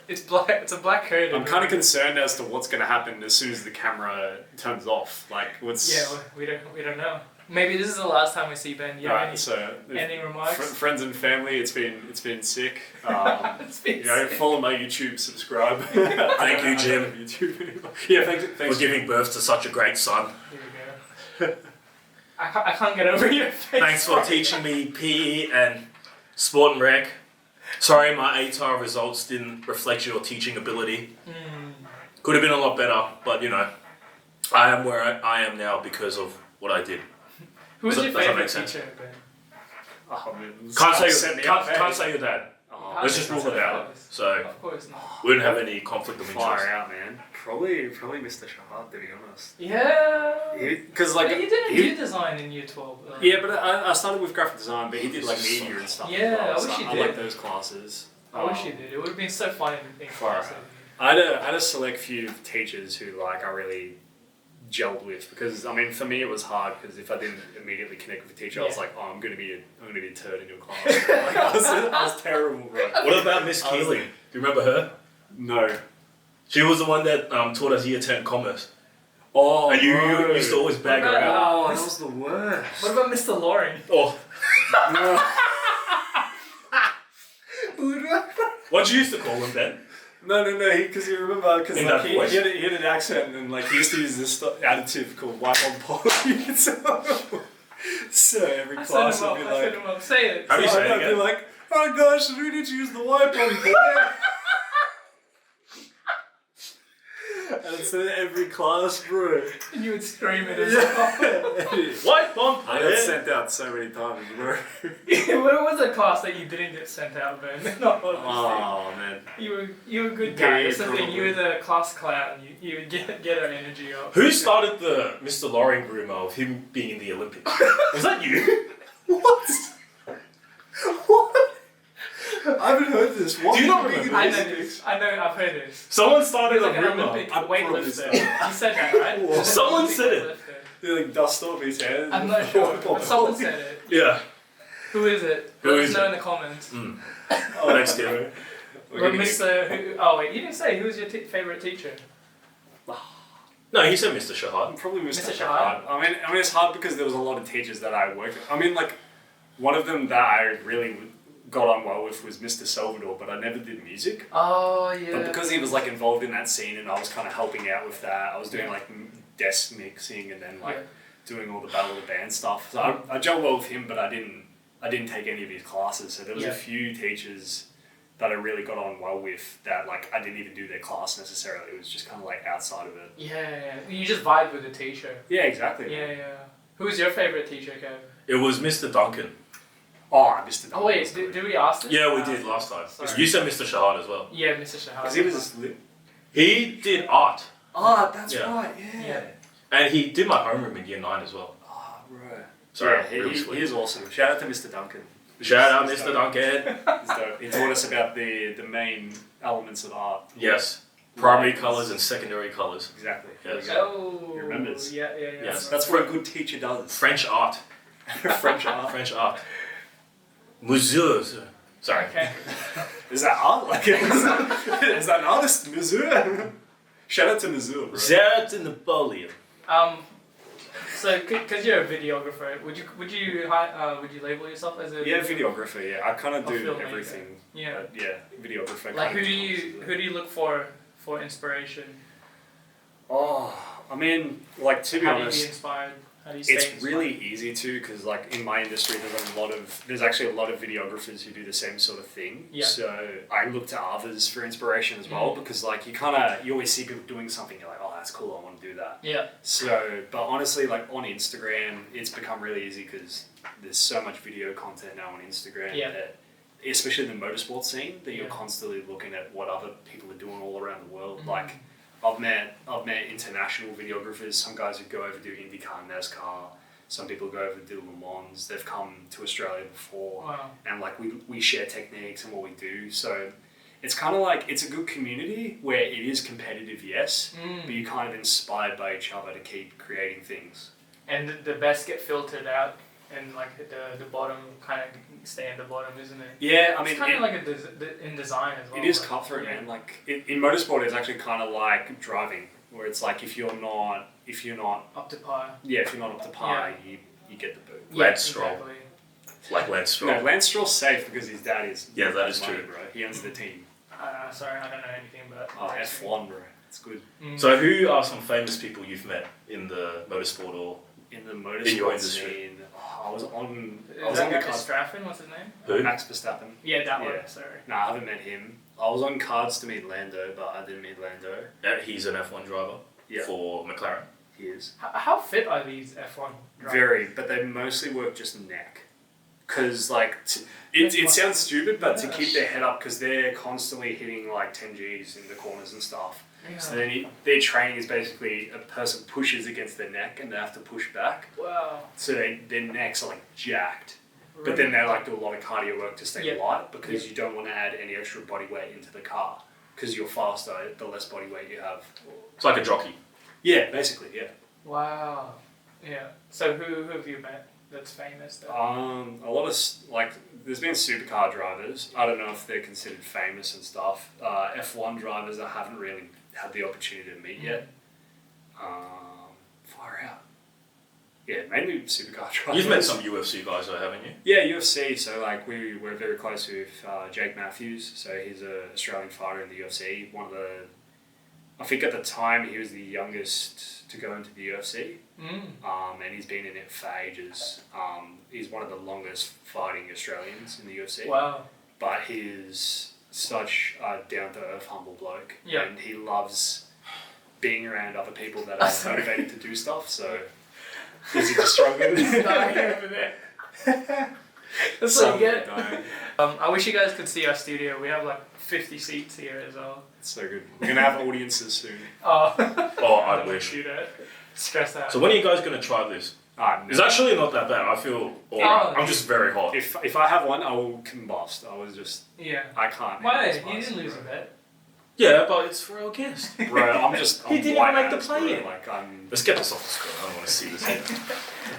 It's black. It's a black curtain. I'm kind of concerned as to what's going to happen as soon as the camera turns off. Like, what's... Yeah, we don't know. Maybe this is the last time we see Ben. You have any remarks? Friends and family, it's been sick. It's been sick. Follow my YouTube, subscribe. Thank you, Jim. YouTube. Yeah, thanks. For giving birth to such a great son. Here we go. I can't get over your face. Thanks for teaching me PE and sport and rec. Sorry, my ATAR results didn't reflect your teaching ability. Could have been a lot better, but you know, I am where I am now because of what I did. Who's your favorite sense? teacher, Ben? Can't say your dad. Let's just rule it out. So Of course not. we wouldn't have any conflict of interest. Far out, man. Probably Mr. Shahad, to be honest. Yeah. Because like But you didn't do design in year 12. Yeah, but I started with graphic design, but he did like media and stuff. Yeah, as well, I wish he I did. like those classes. I wish you did. It would have been so fun in Far class. out. I had a select few teachers who like I really gelled with because I mean for me it was hard because if I didn't immediately connect with the teacher I was like, oh, I'm gonna be a turd in your class. Like, I was terrible, bro. What about Miss Keeling? Do you remember her? No. She was the one that taught us year 10 commerce. Oh, And you used to always bag her out. Oh, that was the worst. What about Mr. Loring? Oh, what you used to call him then? No, because you remember, because In like, that he voice? had an accent and like he used to use this adjective called wipe on poly. So every class would be I set like, him up. Say it. How do you say it I'd be again? like, oh gosh, we need to use the wipe on poly. And so every class, bro. And you would scream it as well. White bomb. I got sent out so many times, bro. What was a class that you didn't get sent out, Ben? Not one of those Oh man. things. You were a good guy. Yeah, That's the thing. probably. You were the class clown. You would get our energy up. Who started the Mr. Loring rumor of him being in the Olympics? Was that you? What? What? I haven't heard this. What? Do you not remember? I know this. I've heard this. Someone started Like a an rumor. Olympic I probably weightlifter. said You said that, right? Whoa. Someone Olympic said it. weightlifter. They like dust off his head. I'm not sure, but someone said it. Yeah. Who is it? Who Let is us know it? in the comments. Oh, Next year. But Mr. Who, oh wait, you didn't say who was your favorite teacher? No, he said Mr. Shahad. Probably Mr. Mr. Shahad. I mean, it's hard because there was a lot of teachers that I worked with. I mean, like, one of them that I really got on well with was Mr. Salvador, but I never did music. Oh yeah. But because he was like involved in that scene and I was kind of helping out with that, I was doing like desk mixing and then like doing all the Battle of the Band stuff. So I gelled well with him, but I didn't take any of his classes. So there was a few teachers that I really got on well with that like I didn't even do their class necessarily. It was just kind of like outside of it. Yeah. You just vibe with the teacher. Yeah, exactly. Yeah. Who's your favorite teacher, Kev? It was Mr. Duncan. Oh, Mr. Duncan. Oh wait, did we ask this? Yeah, we did last time. Sorry. You said Mr. Shahad as well. Yeah, Mr. Shahad. Because he was just lit. He did art. Oh, that's Yeah. right, Yeah. And he did my homeroom in year 9 as well. Oh, right. Sorry, Yeah, really sweet. he is awesome. Shout out to Mr. Duncan. Shout out He's Mr. dope. Duncan. He's dope. He taught us about the main elements of art. Yes. Primary Yes. colours and secondary colours. Exactly. Yes. Oh. He remembers. Yeah. Yes. That's what a good teacher does. French art. French art. French art. Monsieur. Sorry. Okay. Is that art? Like, is that an artist? Monsieur. Shout out to Monsieur, bro. Shout to Napoleon. So, because you're a videographer, would you label yourself as a Yeah, videographer. Yeah, I kind of A do filmmaker. everything. Yeah. But yeah, videographer. Like kinda who do you look for inspiration? Oh, I mean, like to be How do you be honest, inspired? How do you stay it's inspired? really easy to because like in my industry there's actually a lot of videographers who do the same sort of thing. Yeah. So I look to others for inspiration as well because like you always see people doing something, you're like, oh, that's cool, I want to do that. Yeah. So, but honestly, like on Instagram, it's become really easy because there's so much video content now on Instagram Yeah. that, especially in the motorsport scene, that you're Yeah. constantly looking at what other people are doing all around the world. Mhm. Like, I've met international videographers. Some guys who go over do IndyCar and NASCAR. Some people go over do Le Mans. They've come to Australia before, Wow. and like we share techniques and what we do. So it's kind of like it's a good community where it is competitive, yes, but you're kind of inspired by each other to keep creating things. And the best get filtered out, and like the bottom kind of stay in the bottom, isn't it? Yeah, I mean, It's kind of like in design as well. it is like, cutthroat, yeah. man. Like in motorsport, it's actually kind of like driving, where it's like if you're not Up to par. if you're not up to par, you get the boot. Lance Stroll. Exactly. Like Lance Stroll. No, Lance Stroll's safe because his dad is. Yeah, that is money, true. bro. He owns the team. Sorry, I don't know anything about. Oh, F1, bro. It's good. So who are some famous people you've met in the motorsport or In the in your motorsport industry? scene, I was on Is the that guy cards. Straffen? What's his name? Who? Max Verstappen. Yeah, that Yeah. one. Sorry. No, I haven't met him. I was on cards to meet Lando, but I didn't meet Lando. He's an F1 driver Yeah, for McLaren. he is. How fit are these F1 drivers? Very, but they mostly work just neck. Because, like, it sounds stupid, but to keep their head up, because they're constantly hitting, like, 10 Gs in the corners and stuff. Yeah. So then their training is basically a person pushes against their neck and they have to push back. Wow. So their necks are, like, jacked. But then they, like, do a lot of cardio work to stay light because you don't want to add any extra body weight into the car. Because you're faster, the less body weight you have. It's like a jockey. Yeah, basically, yeah. Wow. Yeah. So who have you met that's famous though? A lot of like, there's been supercar drivers. I don't know if they're considered famous and stuff. F1 drivers I haven't really had the opportunity to meet yet. Far out. Yeah, mainly supercar drivers. You've met some UFC guys though, haven't you? Yeah, UFC. So like we're very close with Jake Matthews. So he's an Australian fighter in the UFC. I think at the time he was the youngest to go into the UFC. And he's been in it for ages. He's one of the longest fighting Australians in the UFC. Wow. But he's such a down-to-earth, humble bloke. Yeah. And he loves being around other people that are motivated to do stuff, so... Is he just struggling? That's what you get. I wish you guys could see our studio. We have like 50 seats here as well. It's so good. We're going to have audiences soon. Oh. Oh, I wish. Do that. Stress out. So when are you guys going to try this? No. It's actually not that bad. I feel alright. I'm just very hot. If I have one, I will combust. I was just... Yeah. I can't. Why? handle You spice, didn't lose a bro. bet. Yeah, but it's for our guest. Bro, I'm just... He I'm didn't white even make the ass, play bro. in. Like, I'm... Let's get this off the screen. I don't want to see this.